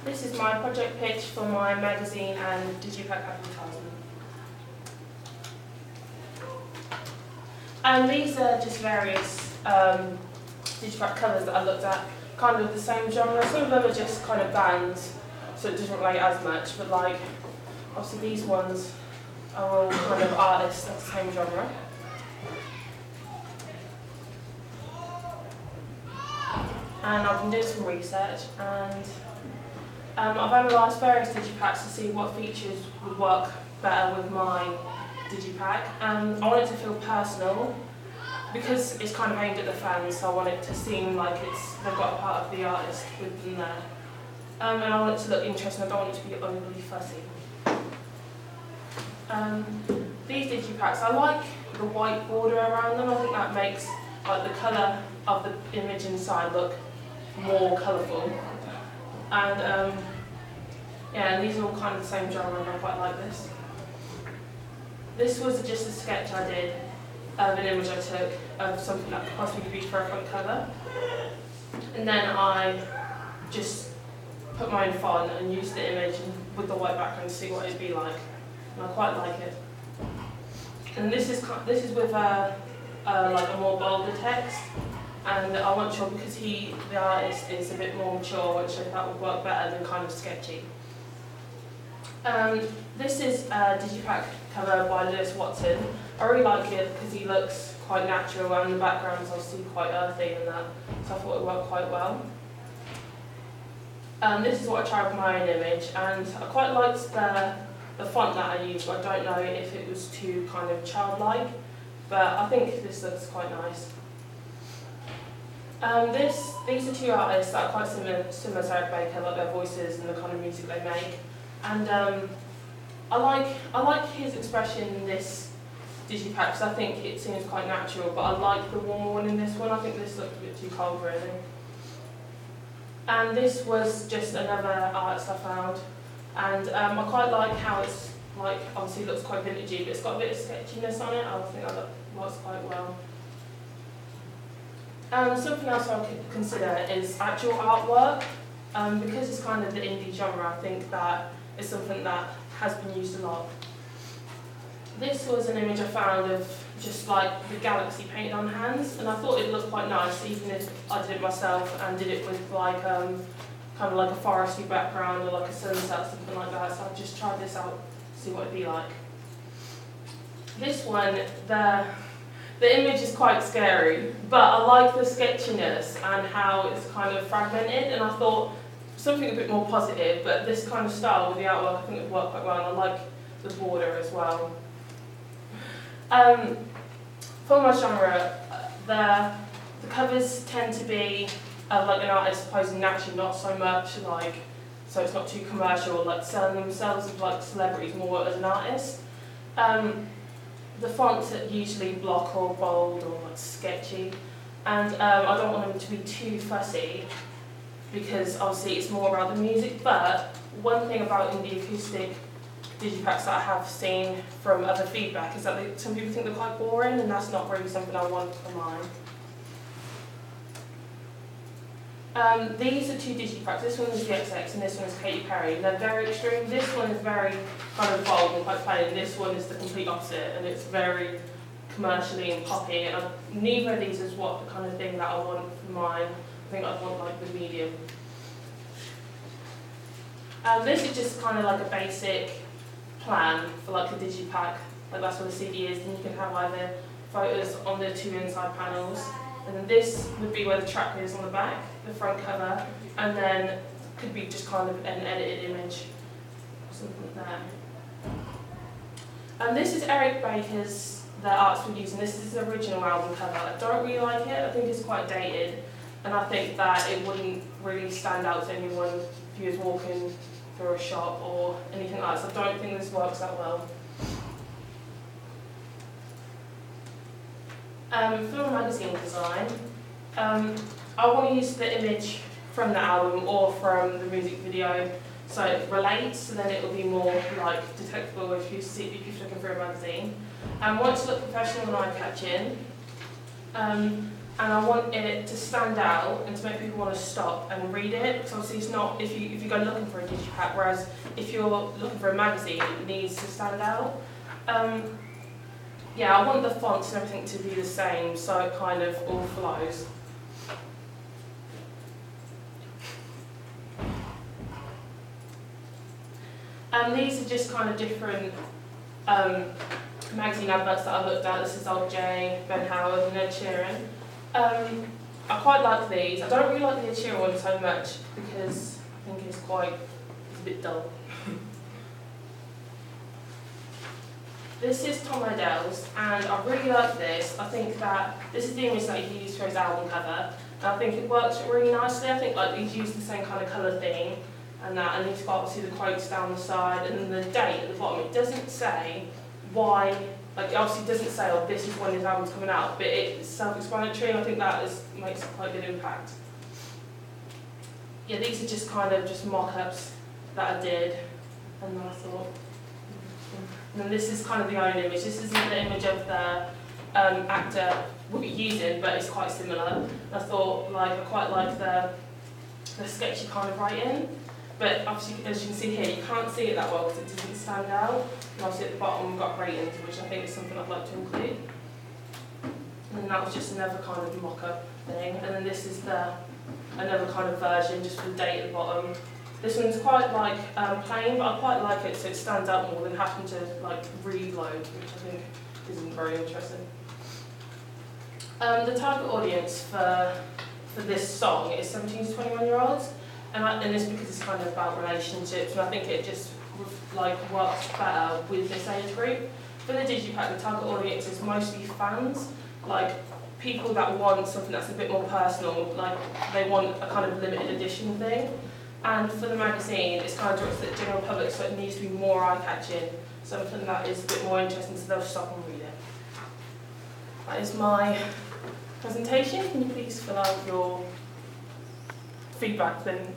This is my project pitch for my magazine and Digipak advertisement. And these are just various Digipak covers that I looked at, kind of the same genre. Some of them are just kind of bands, so it doesn't relate as much, but like, obviously these ones are all kind of artists of the same genre. And I've been doing some research, and I've analysed various Digipaks to see what features would work better with my Digipak, and I want it to feel personal because it's kind of aimed at the fans, so I want it to seem like they've got a part of the artist with them there. And I want it to look interesting, I don't want it to be overly fussy. These Digipaks, I like the white border around them. I think that makes like the colour of the image inside look more colourful. And yeah, and these are all kind of the same genre, and I quite like this. This was just a sketch I did of an image I took of something that could possibly be for a front cover. And then I just put my own font and used the image with the white background to see what it'd be like. And I quite like it. And this is with like a more bolder text. And I wasn't sure because the artist is a bit more mature, which I thought would work better than kind of sketchy. This is a Digipak cover by Lewis Watson. I really like it because he looks quite natural and the background's obviously quite earthy and that, so I thought it worked quite well. This is what I tried with my own image, and I quite liked the font that I used, but I don't know if it was too kind of childlike, but I think this looks quite nice. These are two artists that are quite similar to Eric Baker, like their voices and the kind of music they make. And I like his expression in this Digipak because I think it seems quite natural, but I like the warmer one in this one. I think this looked a bit too cold really. And this was just another artist I found, and I quite like how it's like obviously looks quite vintagey, but it's got a bit of sketchiness on it. I think that works quite well. Something else I could consider is actual artwork. Because it's kind of the indie genre, I think that is something that has been used a lot. This was an image I found of just like the galaxy painted on hands, and I thought it looked quite nice, even if I did it myself and did it with like kind of like a foresty background or like a sunset or something like that. So I just tried this out, see what it'd be like. This one, the image is quite scary, but I like the sketchiness and how it's kind of fragmented, and I thought something a bit more positive, but this kind of style with the artwork I think would work quite well, and I like the border as well. For my genre, the covers tend to be like an artist posing naturally, not so much like, so it's not too commercial, like selling themselves as like celebrities, more as an artist. The fonts are usually block or bold or like sketchy, and I don't want them to be too fussy because obviously it's more about the music. But one thing about indie acoustic Digipaks that I have seen from other feedback is that some people think they're quite boring, and that's not really something I want for mine. These are two Digipaks. This one is the XX and this one is Katy Perry. They're very extreme. This one is very kind of bold and quite plain. This one is the complete opposite, and it's very commercially and poppy. And neither of these is what the kind of thing that I want for mine. I think I want like the medium. This is just kind of like a basic plan for like a Digipak. Like that's what a CD is, and you can have either photos on the two inside panels, and then this would be where the track is on the back, the front cover, and then could be just kind of an edited image or something like that. And this is Eric Baker's, the artist we're using. This is his original album cover. I don't really like it. I think it's quite dated, and I think that it wouldn't really stand out to anyone if he was walking through a shop or anything like that. So I don't think this works that well. Film magazine design. I want to use the image from the album or from the music video so it relates, so then it will be more like detectable if you're looking for a magazine. I want to look professional and eye-catching. and I want it to stand out and to make people want to stop and read it, because obviously it's not, if you go looking for a Digipak, whereas if you're looking for a magazine, it needs to stand out. Yeah, I want the fonts and everything to be the same, so it kind of all flows. These are just kind of different magazine adverts that I looked at. This is Old J, Ben Howard and Ed Sheeran. I quite like these. I don't really like the Ed Sheeran one so much because I think it's a bit dull. This is Tom Odell's, and I really like this. I think that this is the image that he used for his album cover, and I think it works really nicely. I think like he's used the same kind of colour theme and that, and he's got obviously the quotes down the side, and then the date at the bottom. It doesn't say why, like it obviously doesn't say, oh, this is when his album's coming out, but it's self-explanatory, and I think that makes quite a good impact. Yeah, these are just kind of just mock-ups that I did, and I thought. And then this is kind of the own image. This isn't the image of the actor we'll be using, but it's quite similar. And I thought, like, I quite like the sketchy kind of writing. But obviously, as you can see here, you can't see it that well because it doesn't stand out. And obviously at the bottom we've got ratings, which I think is something I'd like to include. And then that was just another kind of mock-up thing. And then this is another kind of version, just with the date at the bottom. This one's quite like plain, but I quite like it, so it stands out more than having to like read loads, which I think isn't very interesting. The target audience for this song is 17 to 21-year-olds, and it's because it's kind of about relationships, and I think it just like works better with this age group. For the Digipak, the target audience is mostly fans, like people that want something that's a bit more personal, like they want a kind of limited edition thing. And for the magazine, it's kind of directed at the general public, so it needs to be more eye-catching, something that is a bit more interesting, so they'll stop and read it. That is my presentation. Can you please fill out your feedback thing?